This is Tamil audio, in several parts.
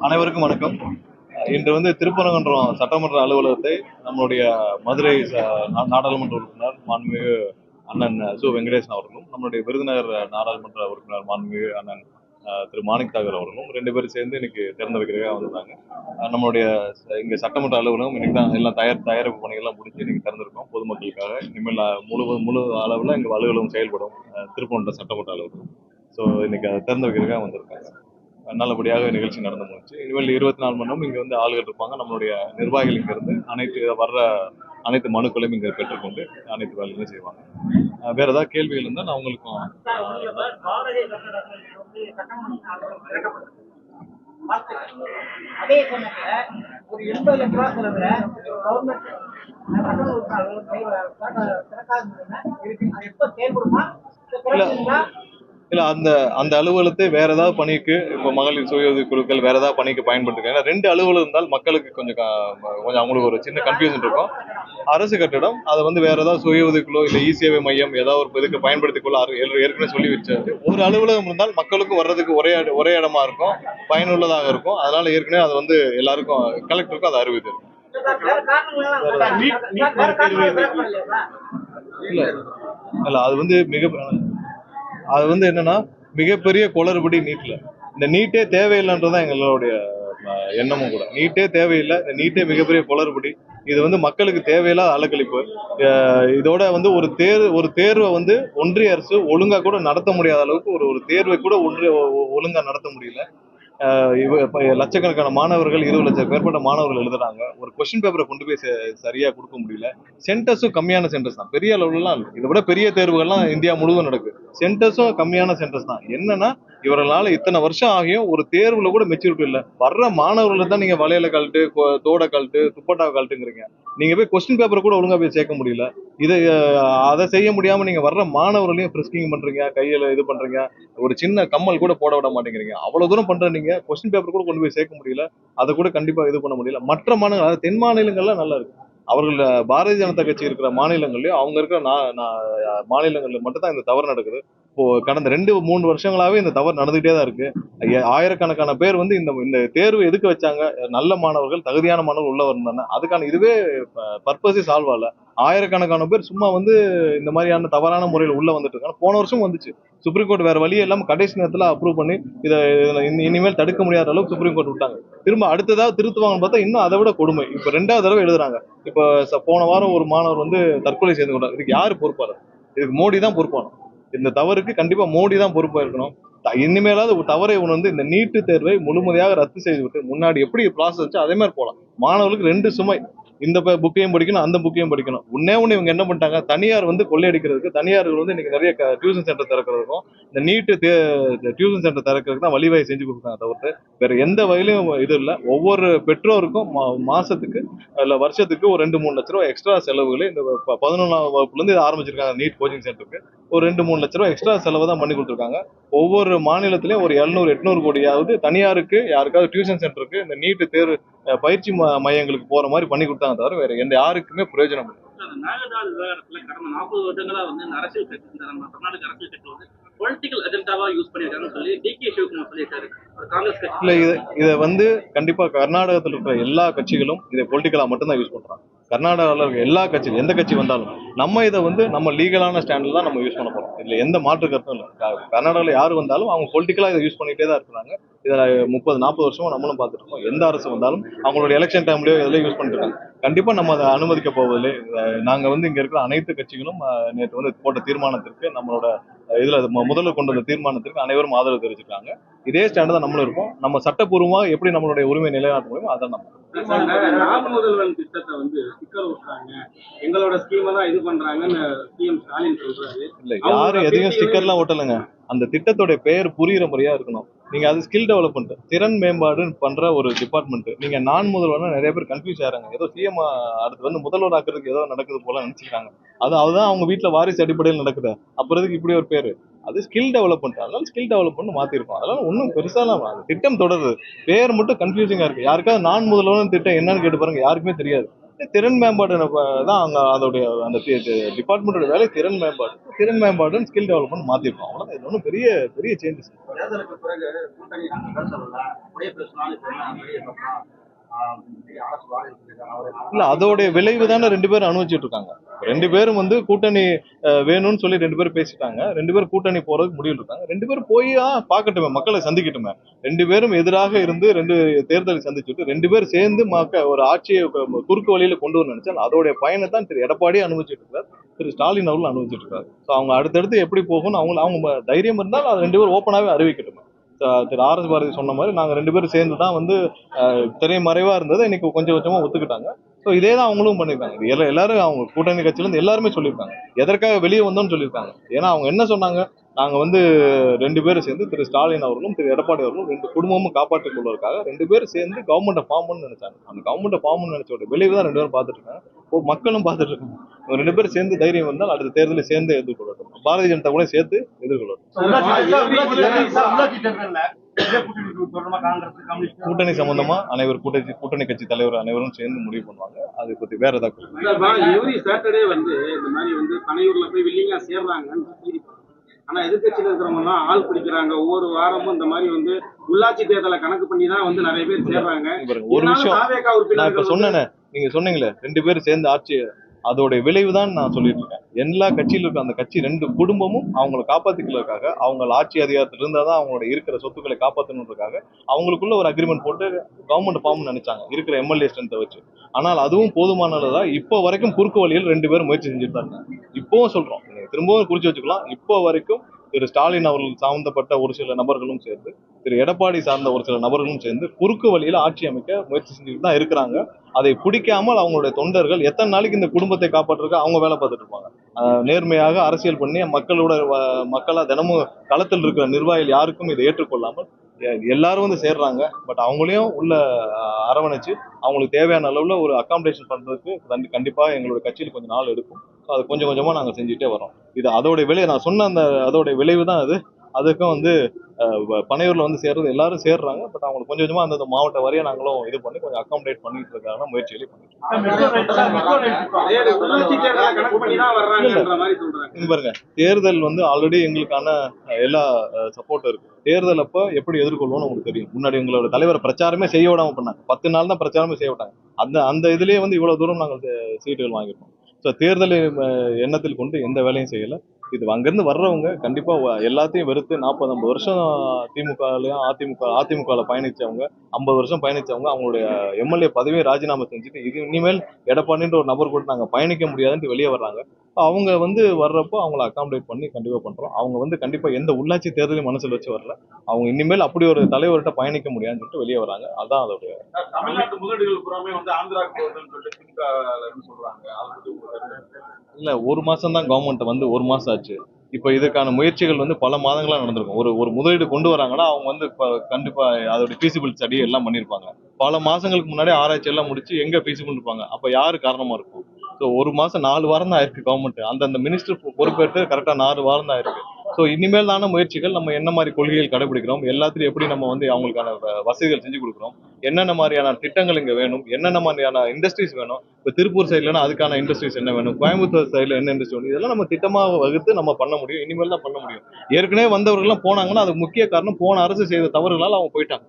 அனைவருக்கும் வணக்கம். இன்று திருப்பரங்குன்றம் சட்டமன்ற அலுவலகத்தை நம்மளுடைய மதுரை நாடாளுமன்ற உறுப்பினர் மாண்புமிகு அண்ணன் சு வெங்கடேசன் அவர்களும், நம்மளுடைய விருதுநகர் நாடாளுமன்ற உறுப்பினர் மாண்புமிகு அண்ணன் திரு மாணிக் தாகூர் அவர்களும் 2 பேரும் சேர்ந்து இன்னைக்கு திறந்து வைக்கிறதுக்காக வந்திருந்தாங்க. நம்மளுடைய இங்க சட்டமன்ற அலுவலகம் இன்னைக்கு தான் எல்லாம் தயாரிப்பு பணிகள்லாம் முடிஞ்சு இன்னைக்கு திறந்திருக்கோம் பொதுமக்களுக்காக. இனிமேல் முழு அளவில் இங்க அலுவலகம் செயல்படும், திருப்பரங்குன்றம் சட்டமன்ற அலுவலகம். ஸோ இன்னைக்கு அதை திறந்து வைக்கிறதுக்காக வந்திருக்காங்க. நல்லபடியாக நிகழ்ச்சி நடந்து முடிச்சு. இனிமேல் 24 மணி நேரம் இங்க ஆளுகள் இருப்பாங்க. நம்மளுடைய நிர்வாகிகள் இங்க இருந்து அனைத்து மனுக்களையும் இங்க பெற்றுக்கொண்டு அனைத்து வேலைகளும் செய்வாங்க. வேற ஏதாவது கேள்விகள் இருந்தா நான் உங்களுக்கும் அதே சமயத்துல ஒரு 80 லட்சம் ரூபாய் செலவுல கவர்மெண்ட் எப்ப செயல்படுமா இல்ல அந்த அலுவலகத்தை வேற ஏதாவது பணிக்கு இப்போ மகளிர் சுய உதவி குழுக்கள் வேற ஏதாவது பணிக்கு பயன்படுத்திருக்காங்க. 2 அலுவலகம் இருந்தால் மக்களுக்கு கொஞ்சம் அவங்களுக்கு ஒரு சின்ன கன்ஃபியூஷன் இருக்கும். அரசு கட்டிடம் அதை வேற ஏதாவது சுய உதவிக்குழோ இல்ல சேவை மையம் ஏதாவது ஒரு இதுக்கு பயன்படுத்திக்கொள்ள ஏற்கனவே சொல்லி வச்சாரு. ஒரு அலுவலகம் இருந்தால் மக்களுக்கும் வர்றதுக்கு ஒரே இடமா இருக்கும், பயனுள்ளதாக இருக்கும். அதனால ஏற்கனவே அது எல்லாருக்கும் கலெக்டருக்கும் அதை அறிவித்து இல்ல அது என்னன்னா மிகப்பெரிய குளறுபடி நீட்ல. இந்த நீட்டே தேவையில்லைன்றதான் எங்களுடைய எண்ணமும் கூட. நீட்டே தேவையில்லை, இந்த நீட்டே மிகப்பெரிய குளறுபடி. இது மக்களுக்கு தேவையில்லாத அலக்கழிப்பு. இதோட ஒரு தேர்வை ஒன்றிய அரசு ஒழுங்கா கூட நடத்த முடியாத அளவுக்கு ஒரு தேர்வை கூட ஒழுங்கா நடத்த முடியல. லட்சக்கணக்கான மாணவர்கள், 20 லட்சம் மேற்பட்ட மாணவர்கள் எழுதுறாங்க. ஒரு கொஸ்டின் பேப்பரை கொண்டு போய் சரியா கொடுக்க முடியல. சென்டர்ஸும் கம்மியான சென்டர்ஸ் தான், பெரிய அளவுலாம் இல்லை. இதை விட பெரிய தேர்வுகள்லாம் இந்தியா முழுவதும் நடக்குது. சென்டர்ஸும் கம்மியான சென்டர்ஸ் தான். என்னன்னா இவர்களால இத்தனை வருஷம் ஆகியும் ஒரு தேர்வுல கூட மெச்சூரிட்டி இல்லை. வர்ற மாணவர்களை தான் நீங்க வளையல கழட்டு, தோட கழட்டு, துப்பட்டாவை கழட்டுங்கிறீங்க. நீங்க போய் கொஸ்டின் பேப்பர் கூட ஒழுங்கா போய் சேர்க்க முடியல. அதை செய்ய முடியாம நீங்க வர்ற மாணவர்களையும் ஃப்ரிஸ்கிங் பண்றீங்க, கையில இது பண்றீங்க, ஒரு சின்ன கம்மல் கூட போட விட மாட்டேங்கிறீங்க. அவ்வளவு தூரம் பண்ற நீங்க கொஸ்டின் பேப்பர் கூட கொண்டு போய் சேர்க்க முடியல. அதை கூட கண்டிப்பா இது பண்ண முடியல. மற்ற மாநிலங்கள், அதாவது தென் மாநிலங்கள்லாம் நல்லா இருக்கு. அவர்கள் பாரதிய ஜனதா கட்சி இருக்கிற மாநிலங்கள்லயும் அவங்க இருக்கிற மாநிலங்கள்ல மட்டும் தான் இந்த தவறு நடக்குது. இப்போ கடந்த 2-3 வருஷங்களாவே இந்த தவறு நடந்துகிட்டே தான் இருக்கு. ஆயிரக்கணக்கான பேர் இந்த தேர்வு எதுக்கு வச்சாங்க? நல்ல மாணவர்கள், தகுதியான மாணவர்கள் உள்ள வந்தாங்க. அதுக்கான இதுவே பர்பஸே சால்வ் ஆகல. ஆயிரக்கணக்கான பேர் சும்மா இந்த மாதிரியான தவறான முறையில் உள்ள வந்துட்டு இருக்காங்க. போன வருஷம் வந்துச்சு. சுப்ரீம் கோர்ட் வேற வழி எல்லாம் கடைசி நேரத்துல அப்ரூவ் பண்ணி இதை இனிமேல் தடுக்க முடியாத அளவுக்கு சுப்ரீம் கோர்ட் விட்டாங்க. திரும்ப அடுத்ததாவது திருத்துவாங்கன்னு பார்த்தா இன்னும் அதை விட கொடுமை. இப்ப 2வது தடவை எழுதுறாங்க. இப்ப போன வாரம் ஒரு மாணவர் தற்கொலை செய்து கொண்டார். இதுக்கு யாரு பொறுப்பாளர்? இதுக்கு மோடி தான் பொறுப்பானோம். இந்த தவறுக்கு கண்டிப்பா மோடி தான் பொறுப்பா இருக்கணும். இனிமேலாவது தவறை இந்த நீட்டு தேர்வை முழுமையாக ரத்து செய்துவிட்டு முன்னாடி எப்படி ப்ராசஸ் வச்சு அதே மாதிரி போலாம். மாணவர்களுக்கு 2 சுமை. இந்த புக்கையும் படிக்கணும், அந்த புக்கையும் படிக்கணும். ஒண்ணு இவங்க என்ன பண்ணிட்டாங்க, தனியார் கொள்ளையடிக்கிறதுக்கு, தனியார்கள் இன்னைக்கு நிறைய டியூஷன் சென்டர் திறக்கிறதுக்கும் இந்த நீட்டு டியூஷன் சென்டர் திறக்கிறதுக்கு தான் வழிவகை செஞ்சு கொடுத்தாங்க தவிர்த்து வேற எந்த வகையிலும் இது இல்லை. ஒவ்வொரு பெற்றோருக்கும் மாசத்துக்கு இல்ல வருஷத்துக்கு ஒரு 2-3 லட்ச ரூபாய் எக்ஸ்ட்ரா செலவுகளை இந்த 11ஆம் வகுப்புல இருந்து இதை ஆரம்பிச்சிருக்காங்க. நீட் கோச்சிங் சென்டருக்கு ஒரு 2-3 லட்ச ரூபாய் எக்ஸ்ட்ரா செலவு தான் பண்ணி கொடுத்துருக்காங்க. ஒவ்வொரு மாநிலத்திலையும் ஒரு 700-800 கோடியாவது தனியாருக்கு, யாருக்காவது டியூஷன் சென்டருக்கு இந்த நீட்டு தேர்வு பயிற்சி மையங்களுக்கு போற மாதிரி பண்ணி கொடுத்தாங்க தவிர வேற யாருக்குமே பிரயோஜனம் இல்லை. நாகதால் விவகாரத்துல கடந்த 40 வருடங்களா இந்த அரசியல் கட்சி, நம்ம கர்நாடக அரசியல் கட்சி பொலிட்டிக்கல் அஜெண்டாவா யூஸ் பண்ணிருக்காங்கன்னு சொல்லி டி.கே. சிவகுமார் சொல்லியிருக்காரு. காங்கிரஸ் கட்சி இல்ல, இதை கண்டிப்பா கர்நாடகத்தில் இருக்கிற எல்லா கட்சிகளும் இதை பொலிட்டிக்கலா மட்டும்தான் யூஸ் பண்றாங்க. கர்நாடகாவில் இருக்க எல்லா கட்சியும், எந்த கட்சி வந்தாலும் நம்ம இதை நம்ம லீகலான ஸ்டாண்டில் தான் நம்ம யூஸ் பண்ண போறோம். இதுல எந்த மாற்று கருத்தும் இல்லை. கர்நாடகாவில் யாரு வந்தாலும் அவங்க பொலிட்டிக்கலா இதை யூஸ் பண்ணிட்டே தான் இருக்கிறாங்க. இதுல 30-40 வருஷமா நம்மளும் பார்த்துட்டு இருக்கோம். எந்த அரசு வந்தாலும் அவங்களோட எலெக்ஷன் டைம்லயோ இதெல்லாம் யூஸ் பண்ணிட்டு இருக்காங்க. கண்டிப்பா நம்ம அதை அனுமதிக்க போவதில்லை. நாங்க இங்க இருக்கிற அனைத்து கட்சிகளும் நேற்று போட்ட தீர்மானத்திற்கு, நம்மளோட இதுல முதல்ல கொண்டு வந்த தீர்மானத்திற்கு அனைவரும் ஆதரவு தெரிவிச்சிருக்காங்க. இதே ஸ்டாண்டு தான் நம்மளும் இருப்போம். நம்ம சட்டப்பூர்வமாக எப்படி நம்மளுடைய உரிமை நிலைநாட்ட முடியுமோ அதான் நம்ம. முதல்வன் திட்டத்தை சிக்கல் விட்டுறாங்க, எங்களோட ஸ்கீமை தான் இது பண்றாங்கன்னு சிஎம் ஸ்டாலின் சொல்றாரு. இல்ல, யாரும் எதையும் ஸ்டிக்கர்லாம் ஓட்டலைங்க. அந்த திட்டத்தோட பெயர் புரியுற முறையா இருக்கணும். நீங்க அது ஸ்கில் டெவலப்மெண்ட், திறன் மேம்பாடு பண்ற ஒரு டிபார்ட்மெண்ட். நீங்க நான் முதல்வர்னா நிறைய பேர் கன்ஃபியூஸ் ஆறாங்க. ஏதோ சிஎம் அடுத்து முதல்வர் ஆக்குறதுக்கு ஏதோ நடக்குது போல நினைச்சுக்கிறாங்க. அதுதான் அவங்க வீட்டுல வாரிசு அடிப்படையில் நடக்குது. அப்புறதுக்கு இப்படி ஒரு பேரு. அது ஸ்கில் டெவலப்மெண்ட். அதனால ஸ்கில் டெவலப்மெண்ட் மாத்திருக்கோம். அதனால ஒன்றும் பெருசாலாம் திட்டம் தொடருது. பேர் மட்டும் கன்ஃபியூசிங்கா இருக்கு. யாருக்காவது நான் முதல்வன் திட்டம் என்னன்னு கேட்டு பாருங்க, யாருக்குமே தெரியாது. திறன் மேம்பாடு தான் அங்க அதோடைய அந்த டிபார்ட்மெண்டோட வேலை திறன் மேம்பாடு. திறன் மேம்பாடுன்னு ஸ்கில் டெவலப்மெண்ட் மாத்திருக்கோம். அவ்வளவுதான். இது ஒன்றும் பெரிய பெரிய சேஞ்சஸ். தேர்தலுக்கு பிறகு கூட்டணி சொல்லல அப்படியே பேசினாலும் இப்ப என்ன வெளியே சொல்லலாம் அரசு வாரி இல்ல அதோடைய விளைவு தானே 2 பேரும் அனுபவிச்சுட்டு இருக்காங்க. 2 பேரும் வந்து கூட்டணி வேணும்னு சொல்லி 2 பேரும் பேசிட்டாங்க. 2 பேரும் கூட்டணி போறதுக்கு முடிவு இருக்காங்க. 2 பேரும் போய் பார்க்கட்டுமே, மக்களை சந்திக்கட்டுமே. 2 பேரும் எதிராக இருந்து 2 தேர்தலை சந்திச்சுட்டு 2 பேரும் சேர்ந்து ஒரு ஆட்சியை குறுக்கு வழியில கொண்டு வர நினைச்சால் அதோடைய பயனை தான் திரு எடப்பாடி அனுபவிச்சுட்டு இருக்காரு, திரு ஸ்டாலின் அவர்கள் அனுபவிச்சுட்டு இருக்காரு. ஸோ அவங்க அடுத்தடுத்து எப்படி போகணும் அவங்க தைரியம் இருந்தால் அது 2 பேரும் ஓப்பனாவே அறிவிக்கட்டுமே. திரு ஆர்.எஸ். பாரதி சொன்ன மாதிரி நாங்க 2 பேரும் சேர்ந்து தான் வந்து திரைமறைவா இருந்ததை இன்னைக்கு கொஞ்சம் கொஞ்சமா ஒத்துக்கிட்டாங்க. ஸோ இதே தான் அவங்களும் பண்ணியிருக்காங்க. இது எல்லாரும் அவங்க கூட்டணி கட்சியில இருந்து எல்லாருமே சொல்லியிருக்காங்க எதற்காக வெளியே வந்தோம்னு சொல்லியிருக்காங்க. ஏன்னா அவங்க என்ன சொன்னாங்க, நாங்க வந்து 2 பேரும் சேர்ந்து திரு ஸ்டாலின் அவர்களும் திரு எடப்பாடி அவர்களும் 2 குடும்பமும் காப்பாற்றிக் கொள்வதற்காக 2 பேரும் சேர்ந்து கவர்மெண்ட்டை ஃபார்ம் பண்ணு நினைச்சாங்க. அந்த கவர்மெண்ட்டை ஃபார்ம் பண்ணு நினைச்சோட விளைவு தான் 2 பேரும் பார்த்துட்டு இருக்காங்க. மக்களும் பார்த்துட்டு இருக்காங்க. 2 பேரும் சேர்ந்து தைரியம் வந்தால் அடுத்த தேர்தலை சேர்ந்து எதிர்கொள்ளட்டும். பாரதிய ஜனதா கூட சேர்த்து எதிர்கொள்ளட்டும். கூட்டணி சம்பந்தமா கூட்டணி கட்சி தலைவர் அனைவரும் சேர்ந்து முடிவு பண்ணுவாங்க. அதை பத்தி வேற ஏதாவது எவ்ரி சாட்டர்டே வந்து இந்த மாதிரி வந்து பனையூர்ல போய் வில்லிங்கா சேர்றாங்க. ஆனா எதிர்கட்சியில இருக்கிறவங்க எல்லாம் ஆள் பிடிக்கிறாங்க. ஒவ்வொரு வாரமும் இந்த மாதிரி வந்து உள்ளாட்சி தேர்தலை கணக்கு பண்ணி தான் வந்து நிறைய பேர் சேர்றாங்க. ஒரு விஷயம் நான் இப்ப சொன்னேனே, நீங்க சொன்னீங்களே 2 பேரும் சேர்ந்து ஆட்சி, அதோட விளைவு தான் நான் சொல்லிட்டு இருக்கேன். எல்லா கட்சியில இருக்க அந்த கட்சி 2 குடும்பமும் அவங்களை காப்பாத்திக்கிறதுக்காக, அவங்க ஆட்சி அதிகாரத்தில் இருந்தால் தான் அவங்களோட இருக்கிற சொத்துக்களை காப்பாற்றணுன்றதுக்காக அவங்களுக்குள்ள ஒரு அக்ரிமெண்ட் போட்டு கவர்மெண்ட் ஃபார்ம் நினைச்சாங்க இருக்கிற எம்எல்ஏ ஸ்ட்ரென்த்தை வச்சு. ஆனால் அதுவும் போதுமானதா இப்போ வரைக்கும் குறுக்கு வழியில் 2 பேரும் முயற்சி செஞ்சுட்டு தான் இருக்காங்க. இப்பவும் சொல்றோம், திரும்பவும் குறிச்சு வச்சுக்கலாம். இப்போ வரைக்கும் திரு ஸ்டாலின் அவர்கள் சார்ந்தப்பட்ட ஒரு சில நபர்களும் சேர்ந்து, திரு எடப்பாடி சார்ந்த ஒரு சில நபர்களும் சேர்ந்து குறுக்கு வழியில ஆட்சி அமைக்க முயற்சி செஞ்சுட்டு தான் இருக்கிறாங்க. அதை பிடிக்காமல் அவங்களுடைய தொண்டர்கள் எத்தனை நாளைக்கு இந்த குடும்பத்தை காப்பாற்றுறதுக்கு அவங்க வேலை பார்த்துட்டு இருப்பாங்க. நேர்மையாக அரசியல் பண்ணி மக்களா தினமும் களத்தில் இருக்கிற நிர்வாகிகள் யாருக்கும் இதை ஏற்றுக்கொள்ளாமல் எல்லாரும் வந்து சேர்றாங்க. பட் அவங்களையும் உள்ள அரவணைச்சு அவங்களுக்கு தேவையான அளவுல ஒரு அகாமடேஷன் பண்றதுக்கு கண்டிப்பா எங்களோட கட்சியில் கொஞ்சம் நாள் எடுக்கும். அது கொஞ்சம் கொஞ்சமா நாங்க செஞ்சுட்டே வரோம். இது அதோட விளைவு, நான் சொன்ன அந்த அதோட விளைவு தான் அது. அதுக்கும் வந்து பனையூர்ல வந்து சேர்றது எல்லாரும் சேர்றாங்க. பட் அவங்களுக்கு கொஞ்சம் கொஞ்சமா அந்த மாவட்ட வரைய நாங்களும் இது பண்ணி கொஞ்சம் அகாமடேட் பண்ணிட்டு இருக்காங்க, முயற்சியிலே பண்ணிட்டு பாருங்க. தேர்தல் வந்து ஆல்ரெடி எங்களுக்கான எல்லா சப்போர்ட்டும் இருக்கு. தேர்தல் அப்ப எப்படி எதிர்கொள்வோம்னு உங்களுக்கு தெரியும். முன்னாடி எங்களோட தலைவர் பிரச்சாரமே செய்ய விடாம பண்ணாங்க. 10 நாள் தான் பிரச்சாரமே செய்ய விட்டாங்க. அந்த இதுலயே வந்து இவ்வளவு தூரம் நாங்கள் சீட்டுகள் வாங்கிருக்கோம். ஸோ தேர்தலை எண்ணத்தில் கொண்டு எந்த வேலையும் செய்யல. இது அங்கிருந்து வர்றவங்க கண்டிப்பா எல்லாத்தையும் வெறுத்து 40-50 வருஷம் திமுகலையும் அதிமுகல பயணிச்சவங்க, 50 வருஷம் பயணிச்சவங்க அவங்களுடைய எம்எல்ஏ பதவியை ராஜினாமா செஞ்சுட்டு இது இனிமேல் எடப்பாடின்ற ஒரு நபர் கூட நாங்க பயணிக்க முடியாதுன்ட்டு வெளியே வர்றாங்க. அவங்க வந்து வர்றப்போ அவங்கள அகாமடேட் பண்ணி கண்டிப்பா பண்றோம். அவங்க வந்து கண்டிப்பா எந்த உள்ளாட்சி தேர்தலையும் மனசுல வச்சு வரல. அவங்க இனிமேல் அப்படி ஒரு தலைவர்கிட்ட பயணிக்க முடியாதுன்னு சொல்லிட்டு வெளியே வராங்க. அதான் அதோடைய தமிழ்நாட்டு முதலீடுகள் புறாமே வந்து ஆந்திராவுக்கு போகுதுன்னு சொல்லிட்டு திமுக சொல்றாங்க. இல்ல, 1 மாசம் தான் கவர்மெண்ட் வந்து 1 மாசம் ஆச்சு. இப்ப இதுக்கான முயற்சிகள் வந்து பல மாதங்களா நடந்திருக்கும். ஒரு முதலீடு கொண்டு வராங்கன்னா அவங்க வந்து கண்டிப்பா அதோட ஃபீசிபிள் ஸ்டடி எல்லாம் பண்ணிருப்பாங்க. பல மாசங்களுக்கு முன்னாடி ஆராய்ச்சி எல்லாம் முடிச்சு எங்க ஃபீசிபிள் இருப்பாங்க, அப்ப யாரு காரணமா இருக்கும். ஸோ 1 மாசம் 4 வாரம் தான் ஆயிருக்கு கவர்மெண்ட். அந்தந்த மினிஸ்டர் பொறுப்பேற்று கரெக்டா 4 வாரம் தான் இருக்கு. ஸோ இனிமேல் தான முயற்சிகள், நம்ம என்ன மாதிரி கொள்கைகள் கடைபிடிக்கிறோம், எல்லாத்திலையும் எப்படி நம்ம வந்து அவங்களுக்கான வசதிகள் செஞ்சு கொடுக்குறோம், என்னென்ன மாதிரியான திட்டங்கள் இங்க வேணும், என்னென்ன மாதிரியான இண்டஸ்ட்ரீஸ் வேணும். இப்போ திருப்பூர் சைட்லன்னா அதுக்கான இண்டஸ்ட்ரீஸ் என்ன வேணும், கோயம்புத்தூர் சைட்ல என்ன இண்டஸ்ட்ரி வேணும், இதெல்லாம் நம்ம திட்டமாக வகுத்து நம்ம பண்ண முடியும். இனிமேல் தான் பண்ண முடியும். ஏற்கனவே வந்தவர்கள்லாம் போனாங்கன்னா அதுக்கு முக்கிய காரணம் போன அரசு செய்த தவறுகளால் அவங்க போயிட்டாங்க.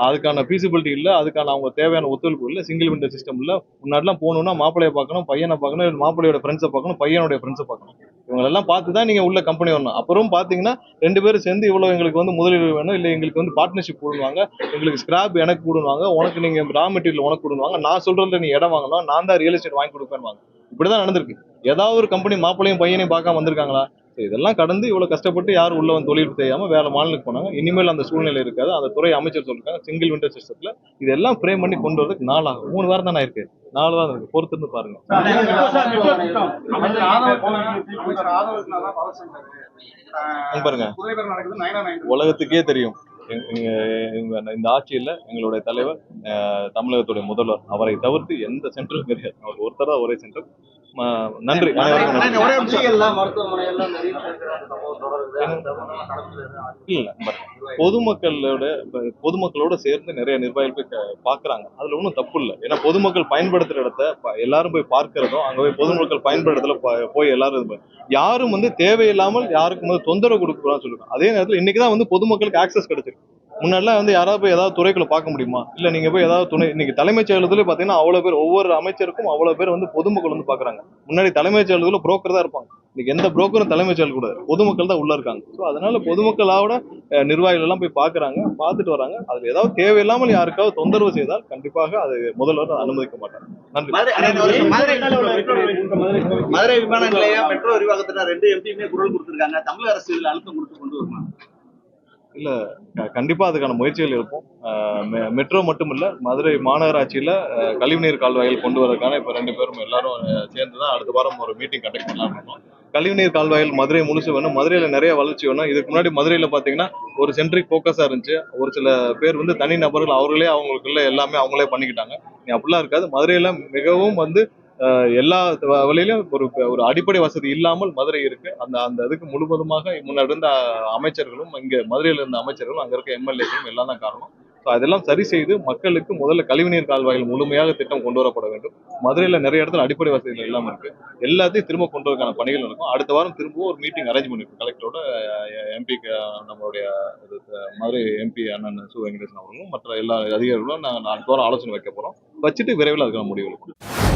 அதுக்கான ஃபீசிபிலிட்டி இல்லை, அதுக்கான அவங்க தேவையான ஒத்துழைப்பு இல்லை, சிங்கிள் விண்டோ சிஸ்டம் இல்லை. முன்னாடிலாம் போகணும்னா மாப்பிள்ளையை பார்க்கணும், பையனை பார்க்கணும், மாப்பிள்ளையோட ஃப்ரெண்ட்ஸை பார்க்கணும், பையனுடைய ஃப்ரெண்ட்ஸை பார்க்கணும். இவங்களெல்லாம் பார்த்து தான் நீங்கள் உள்ள கம்பெனி வரணும். அப்புறம் பார்த்தீங்கன்னா 2 பேரும் சேர்ந்து இவ்வளோ எங்களுக்கு வந்து முதலீடு வேணும், இல்லை எங்களுக்கு வந்து பார்ட்னர்ஷிப் கொடுவாங்க, எங்களுக்கு ஸ்கிராப் எனக்கு கொடுவாங்க, உனக்கு நீங்கள் ரா மெட்டீரியல் உனக்கு கொடுவாங்க, நான் சொல்கிறதுல நீ இடம் வாங்கணும், நான் தான் ரியல் எஸ்டேட் வாங்கி கொடுப்பேன்னு வாங்க. இப்படிதான் நடந்திருக்கு. ஏதாவது ஒரு கம்பெனி மாப்பிள்ளையும் பையனையும் பார்க்காம வந்திருக்காங்களா? இதெல்லாம் கடந்து இவ்வளவு கஷ்டப்பட்டு யாரும் உள்ள வந்து தொழில் செய்யாம வேற மாநிலத்துக்கு போனாங்க. இனிமேல் அந்த சூழ்நிலை இருக்காது. அந்த துறை அமைச்சர் சொல்லிருக்காங்க சிங்கிள் விண்டோ சிஸ்டத்துல இதெல்லாம் ஃப்ரேம் பண்ணி கொண்டு வரதுக்கு 4 ஆகும். 3 வாரம் தானே இருக்கு. 4 வாரம் இருக்கு, பொறுத்திருந்து பாருங்க. பாருங்க, உலகத்துக்கே தெரியும் இந்த ஆட்சியில் எங்களுடைய தலைவர் தமிழகத்துடைய முதல்வர், அவரை தவிர்த்து எந்த சென்டரும் கிடையாது. அவர் ஒருத்தர் தான் ஒரே சென்டர். நன்றி. இல்ல பொதுமக்களோட சேர்ந்து நிறைய நிர்வாகிகள் போய் பாக்குறாங்க. அதுல ஒன்றும் தப்பு இல்லை. ஏன்னா பொதுமக்கள் பயன்படுத்துற இடத்த எல்லாரும் போய் பார்க்கிறதும், அங்க போய் பொதுமக்கள் பயன்படுத்தல போய் எல்லாரும் யாரும் தேவையில்லாமல் யாருக்கும் தொந்தரவு கொடுக்கக்கூடாதுன்னு சொல்லுவாங்க. அதே நேரத்தில் இன்னைக்குதான் பொதுமக்களுக்கு ஆக்சஸ் கிடைச்சிருக்கு. முன்னாடிலாம் யாராவது போய் ஏதாவது துறைகளை பார்க்க முடியுமா? இல்ல நீங்க போய் ஏதாவது துணை இன்னைக்கு தலைமைச் செயலகத்துல பாத்தீங்கன்னா அவ்வளவு பேர், ஒவ்வொரு அமைச்சருக்கும் அவ்வளவு பேர் பொதுமக்கள் பாக்குறாங்க. முன்னாடி தலைமைச் செயலகத்துல புரோக்கர் தான் இருப்பாங்க. இன்னைக்கு எந்த புரோக்கரும் தலைமைச் செயலர் கூட பொதுமக்கள் தான் உள்ள இருக்காங்க. ஸோ அதனால பொதுமக்களோட நிர்வாகிகள் எல்லாம் போய் பாக்குறாங்க, பார்த்துட்டு வராங்க. அதுல ஏதாவது தேவையில்லாமல் யாருக்காவது தொந்தரவு செய்தால் கண்டிப்பாக அது முதல்வர் அனுமதிக்க மாட்டாங்க. நன்றி. மதுரை விமான நிலைய மெட்ரோ விரிவாக்கத்துல 2 எம்பியுமே குரல் கொடுத்திருக்காங்க. தமிழக அரசு இதுல அழுத்தம் கொடுத்து கொண்டு வருமா? கண்டிப்பா அதுக்கான முயற்சிகள் இருக்கும். மெட்ரோ மட்டும் இல்ல, மதுரை மாநகராட்சியில கழிவுநீர் கால்வாய்கள் கொண்டு வரதுக்கான இப்ப 2 பேரும் எல்லாரும் சேர்ந்துதான் அடுத்த வாரம் ஒரு மீட்டிங் கண்டக்ட் பண்ணலாம் இருக்கோம். கழிவுநீர் கால்வாய்கள் மதுரை முழுசு வேணும். மதுரையில நிறைய வளர்ச்சி வேணும். இதுக்கு முன்னாடி மதுரையில பாத்தீங்கன்னா ஒரு சென்ட்ரிக் போக்கஸா இருந்துச்சு. ஒரு சில பேர் தனி நபர்கள் அவர்களே அவங்களுக்குள்ள எல்லாமே அவங்களே பண்ணிக்கிட்டாங்க. அப்படிலாம் இருக்காது. மதுரையில மிகவும் எல்லா வழியிலும் ஒரு அடிப்படை வசதி இல்லாமல் மதுரை இருக்கு. அந்த இதுக்கு முழுவதுமாக முன்னாடி இருந்த அமைச்சர்களும், இங்க மதுரையில இருந்த அமைச்சர்களும், அங்க இருக்க எம்எல்ஏக்களும் எல்லாம் தான் காரணம். அதெல்லாம் சரி செய்து மக்களுக்கு முதல்ல கழிவுநீர் கால்வாய்கள் முழுமையாக திட்டம் கொண்டு வரப்பட வேண்டும். மதுரையில நிறைய இடத்துல அடிப்படை வசதிகள் எல்லாம் இருக்கு. எல்லாத்தையும் திரும்ப கொண்டு வரக்கான பணிகள் நடக்கும். அடுத்த வாரம் திரும்பவும் ஒரு மீட்டிங் அரேஞ்ச் பண்ணிருக்கோம் கலெக்டரோட, எம்பி நம்மளுடைய மதுரை எம்பி அண்ணன் சு வெங்கடேசன் அவர்களும் மற்ற எல்லா அதிகாரிகளும் நாங்கள் அடுத்த வாரம் ஆலோசனை வைக்க போறோம். வச்சுட்டு விரைவில் அதுக்கான முடிவு எடுப்போம்.